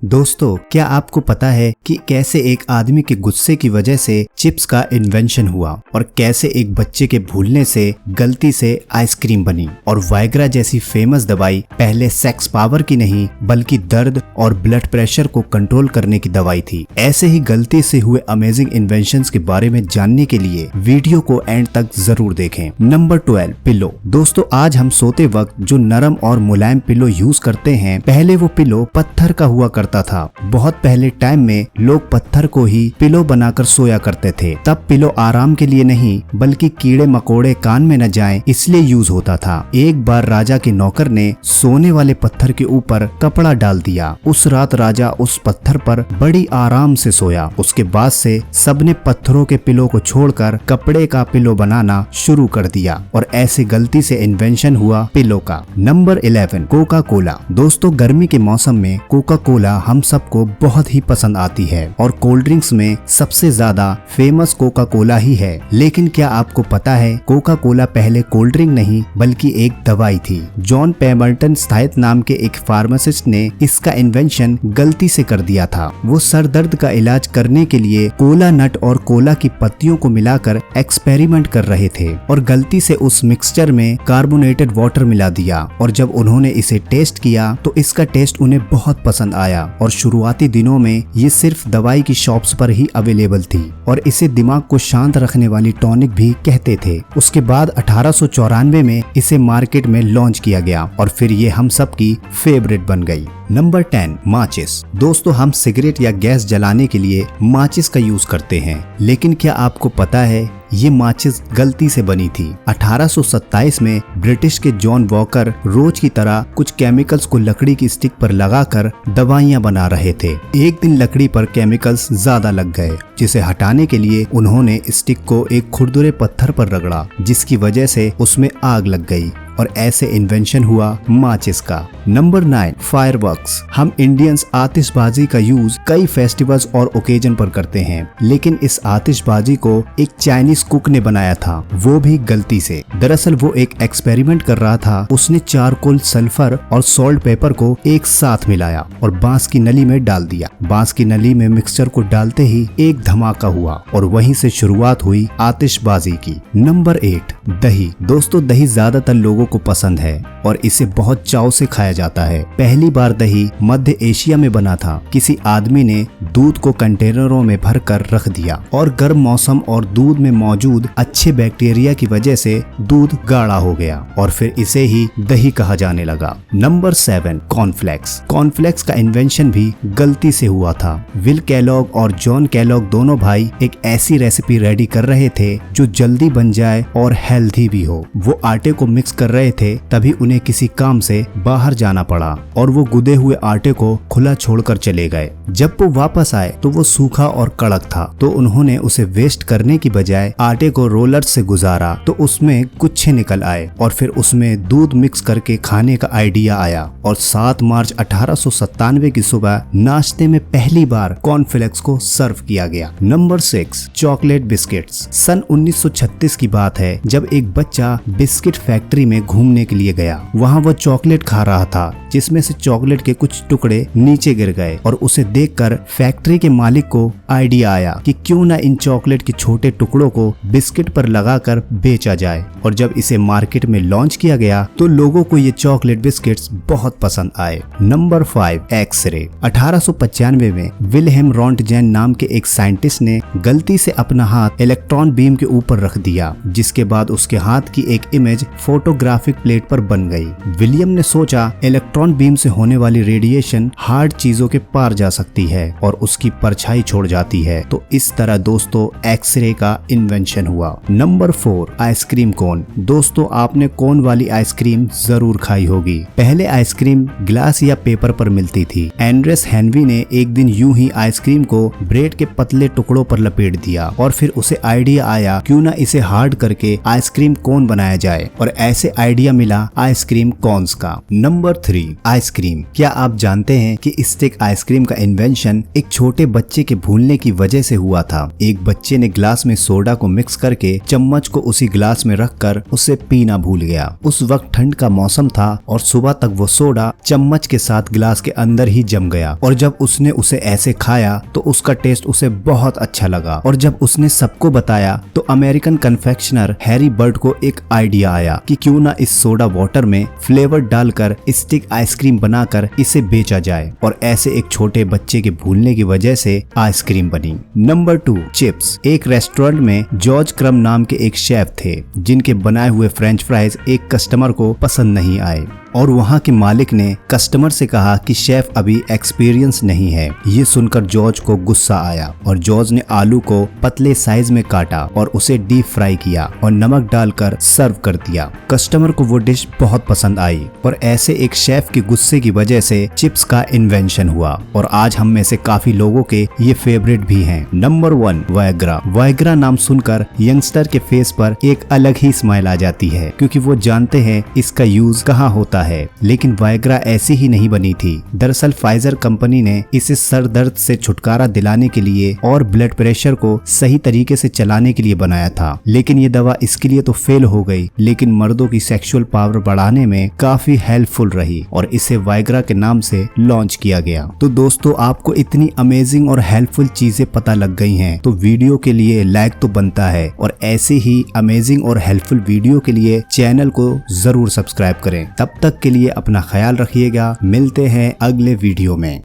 दोस्तों, क्या आपको पता है कि कैसे एक आदमी के गुस्से की वजह से चिप्स का इन्वेंशन हुआ और कैसे एक बच्चे के भूलने से गलती से आइसक्रीम बनी और वाइग्रा जैसी फेमस दवाई पहले सेक्स पावर की नहीं बल्कि दर्द और ब्लड प्रेशर को कंट्रोल करने की दवाई थी। ऐसे ही गलती से हुए अमेजिंग इन्वेंशंस के बारे में जानने के लिए वीडियो को एंड तक जरूर देखें। Number 12, pillow. दोस्तों, आज हम सोते वक्त जो नरम और मुलायम पिलो यूज करते हैं, पहले वो पिलो पत्थर का हुआ करता था। बहुत पहले टाइम में लोग पत्थर को ही पिलो बनाकर सोया करते थे। तब पिलो आराम के लिए नहीं बल्कि कीड़े मकोड़े कान में न जाएं इसलिए यूज होता था। एक बार राजा के नौकर ने सोने वाले पत्थर के ऊपर कपड़ा डाल दिया। उस रात राजा उस पत्थर पर बड़ी आराम से सोया। उसके बाद से सबने पत्थरों के पिलो को छोड़कर कपड़े का पिलो बनाना शुरू कर दिया और ऐसे गलती से इन्वेंशन हुआ पिलो का। Number 11, Coca Cola. दोस्तों, गर्मी के मौसम में कोका कोला हम सबको बहुत ही पसंद आती है और कोल्ड ड्रिंक्स में सबसे ज्यादा फेमस कोका कोला ही है। लेकिन क्या आपको पता है कोका कोला पहले कोल्ड ड्रिंक नहीं बल्कि एक दवाई थी। जॉन पेमल्टन स्टाइथ नाम के एक फार्मासिस्ट ने इसका इन्वेंशन गलती से कर दिया था। वो सर दर्द का इलाज करने के लिए कोला नट और कोला की पत्तियों को मिलाकर एक्सपेरिमेंट कर रहे थे और गलती से उस मिक्सचर में कार्बोनेटेड वाटर मिला दिया और जब उन्होंने इसे टेस्ट किया तो इसका टेस्ट उन्हें बहुत पसंद आया और शुरुआती दिनों में ये सिर्फ दवाई की शॉप्स पर ही अवेलेबल थी और इसे दिमाग को शांत रखने वाली टॉनिक भी कहते थे। उसके बाद 1894 में इसे मार्केट में लॉन्च किया गया और फिर ये हम सब की फेवरेट बन गई। नंबर 10, माचिस। दोस्तों, हम सिगरेट या गैस जलाने के लिए माचिस का यूज करते हैं, लेकिन क्या आपको पता है ये माचिस गलती से बनी थी। 1827 में ब्रिटिश के जॉन वॉकर रोज की तरह कुछ केमिकल्स को लकड़ी की स्टिक पर लगाकर दवाइयां बना रहे थे। एक दिन लकड़ी पर केमिकल्स ज्यादा लग गए, जिसे हटाने के लिए उन्होंने स्टिक को एक खुरदुरे पत्थर पर रगड़ा, जिसकी वजह से उसमें आग लग गई और ऐसे इन्वेंशन हुआ माचिस का। Number 9, fireworks. हम इंडियंस आतिशबाजी का यूज कई फेस्टिवल्स और ओकेजन पर करते हैं, लेकिन इस आतिशबाजी को एक चाइनीज कुक ने बनाया था, वो भी गलती से। दरअसल वो एक एक्सपेरिमेंट कर रहा था। उसने चारकोल, सल्फर और सॉल्ट पेपर को एक साथ मिलाया और बांस की नली में डाल दिया। बांस की नली में मिक्सचर को डालते ही एक धमाका हुआ और वहीं से शुरुआत हुई आतिशबाजी की। नंबर 8, दही। दोस्तों, दही ज्यादातर लोगों को पसंद है और इसे बहुत चाव से खाया जाता है। पहली बार दही मध्य एशिया में बना था। किसी आदमी ने दूध को कंटेनरों में भरकर रख दिया और गर्म मौसम और दूध में मौजूद अच्छे बैक्टीरिया की वजह से दूध गाढ़ा हो गया और फिर इसे ही दही कहा जाने लगा। Number 7, cornflakes. कॉर्नफ्लेक्स का इन्वेंशन भी गलती से हुआ था। विल केलॉग और जॉन केलॉग दोनों भाई एक ऐसी रेसिपी रेडी कर रहे थे जो जल्दी बन जाए और हेल्दी भी हो। वो आटे को मिक्स कर रहे थे, तभी उन्हें किसी काम से बाहर जाना पड़ा और वो गुदे हुए आटे को खुला छोड़कर चले गए। जब वो वापस आए तो वो सूखा और कड़क था, तो उन्होंने उसे वेस्ट करने की बजाय आटे को रोलर से गुजारा तो उसमें गुच्छे निकल आए और फिर उसमें दूध मिक्स करके खाने का आइडिया आया और 7 मार्च 1897 की सुबह नाश्ते में पहली बार कॉर्नफ्लेक्स को सर्व किया गया। Number 6, chocolate biscuits. सन 1936 की बात है जब एक बच्चा बिस्किट फैक्ट्री में घूमने के लिए गया। वहाँ वो चॉकलेट खा रहा था जिसमें से चॉकलेट के कुछ टुकड़े नीचे गिर गए और उसे देखकर फैक्ट्री के मालिक को आइडिया आया कि क्यों ना इन चॉकलेट के छोटे टुकड़ों को बिस्किट पर लगाकर बेचा जाए और जब इसे मार्केट में लॉन्च किया गया तो लोगों को ये चॉकलेट बिस्किट्स बहुत पसंद आए। Number 5, x ray. 1895 में विल्हेम रॉन्टजेन नाम के एक साइंटिस्ट ने गलती से अपना हाथ इलेक्ट्रॉन बीम के ऊपर रख दिया, जिसके बाद उसके हाथ की एक इमेज फोटोग्राफिक प्लेट पर बन गई। विलियम ने सोचा इलेक्ट्रॉन बीम से होने वाली रेडिएशन हार्ड चीजों के पार जा सकती है और उसकी परछाई छोड़ जाती है, तो इस तरह दोस्तों एक्सरे का इन्वेंशन हुआ। Number 4, ice cream cone. दोस्तों, आपने कोन वाली आइसक्रीम जरूर खाई होगी। पहले आइसक्रीम ग्लास या पेपर पर मिलती थी। एंड्रेस हेनरी ने एक दिन यूं ही आइसक्रीम को ब्रेड के पतले टुकड़ों पर लपेट दिया और फिर उसे आइडिया आया क्यों ना इसे हार्ड करके आइसक्रीम कोन बनाया जाए और ऐसे आइडिया मिला आइसक्रीम कॉन्स का। नंबर 3, थी, आइसक्रीम। क्या आप जानते हैं कि स्टिक आइसक्रीम का इन्वेंशन एक छोटे बच्चे के भूलने की वजह से हुआ था। एक बच्चे ने ग्लास में सोडा को मिक्स करके चम्मच को उसी ग्लास में रखकर उसे पीना भूल गया। उस वक्त ठंड का मौसम था और सुबह तक वो सोडा चम्मच के साथ गिलास के अंदर ही जम गया और जब उसने उसे ऐसे खाया तो उसका टेस्ट उसे बहुत अच्छा लगा और जब उसने सबको बताया तो अमेरिकन कन्फेक्शनर हैरी बर्ड को एक आइडिया आया कि क्यों ना इस सोडा वाटर में फ्लेवर डालकर स्टिक आइसक्रीम बनाकर इसे बेचा जाए और ऐसे एक छोटे बच्चे के भूलने की वजह से आइसक्रीम बनी। Number 2, chips. एक रेस्टोरेंट में जॉर्ज क्रम नाम के एक शेफ थे जिनके बनाए हुए फ्रेंच फ्राइज एक कस्टमर को पसंद नहीं आए और वहाँ के मालिक ने कस्टमर से कहा कि शेफ अभी एक्सपीरियंस नहीं है। ये सुनकर जॉर्ज को गुस्सा आया और जॉर्ज ने आलू को पतले साइज में काटा और उसे डीप फ्राई किया और नमक डालकर सर्व कर दिया। कस्टमर को वो डिश बहुत पसंद आई और ऐसे एक शेफ के गुस्से की वजह से चिप्स का इन्वेंशन हुआ और आज हम में से काफी लोगों के ये फेवरेट भी हैं। Number 1, Viagra. वायग्रा नाम सुनकर यंगस्टर के फेस पर एक अलग ही स्माइल आ जाती है क्योंकि वो जानते हैं इसका यूज कहाँ होता है। लेकिन वायग्रा ऐसी ही नहीं बनी थी। दरअसल फाइजर कंपनी ने इसे सर दर्द से छुटकारा दिलाने के लिए और ब्लड प्रेशर को सही तरीके से चलाने के लिए बनाया था, लेकिन ये दवा इसके लिए तो फेल हो गई, लेकिन मर्दों की सेक्सुअल पावर बढ़ाने में काफी हेल्पफुल रही और इसे वायग्रा के नाम से लॉन्च किया गया। तो दोस्तों, आपको इतनी अमेजिंग और हेल्पफुल चीजें पता लग गई हैं तो वीडियो के लिए लाइक तो बनता है और ऐसे ही अमेजिंग और हेल्पफुल वीडियो के लिए चैनल को जरूर सब्सक्राइब करें। तब तक के लिए अपना ख्याल रखिएगा। मिलते हैं अगले वीडियो में।